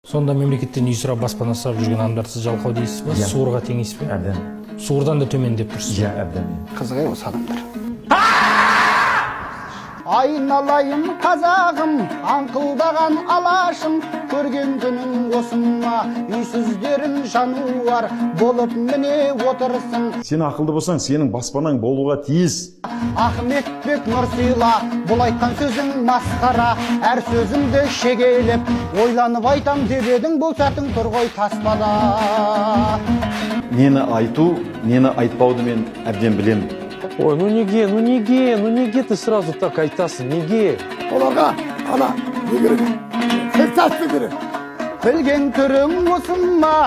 Сонда мемлекеттен үй сұрап баспана сұрап жүрген адамдарды сіз жалқау дейсіз ба? Суырға теңейсіз бе? Әбден. Суырдан да төмен деп тұрсыз. Иә, әбден. Қызық осы адамдар. Айналайын қазағым, аңқылдаған алашым, көрген күнің осыма, үйсіздерін жануар болып міне отырсың. Сен ақылды болсаң, сенің баспанаң болуға тиіс. Ахметбек Нұрсила, бұл айтқан сөзің масқара, әр сөзіңді шегелеп, ойланып айтам деп едің, бұл сәтің тұр ғой таспада. Нені айту, нені айтпауды мен әбден білемін. Ой, ну неге ты сразу так айтасың, неге? Оларға, ана, не керек? Сәтті керек. Білген түрің осыма.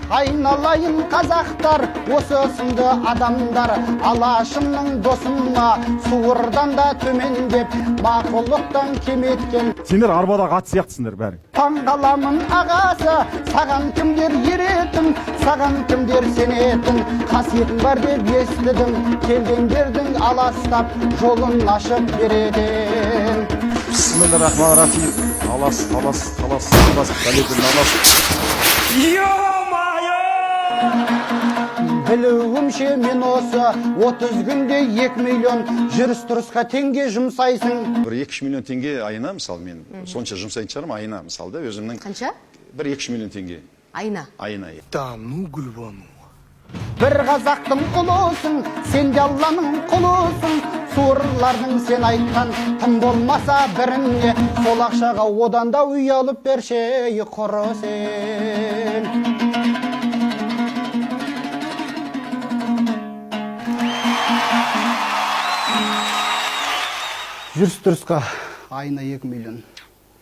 Айналайын қазақтар, осы сынды адамдар, алашымның досыма, суырдан да төмендеп, мақұлықтан кеметкен. Сендер арбада ат сияқтысыңдар бәрі. Таңғаламын ағасы, саған кімдер еретін, саған кімдер сенетін, қасиетің бар деп естідім, келгендердің аластап, жолын ашып беретін. Бисмиллахиррахманиррахим. Алас, қалетін алас. Білуімше мен осы 30 күнде 2 миллион жүріс-тұрысқа теңге жұмсайсың. Бір 2 миллион теңге айына, мысалы, мен сонша жұмсайтын шығарым айына, мысалы да, өзімнің. Қанша? Бір 2 миллион теңге. Айына? Айына. Да, ну, Гүлбану. Бір қазақтың ұлысың, сен де Алланың құлысың, суырлардың сен айтқан тым болмаса біріне, сол ақшаға одан да үй алып берші құры сен. Жүріс-тұрысқа айына 2 миллион.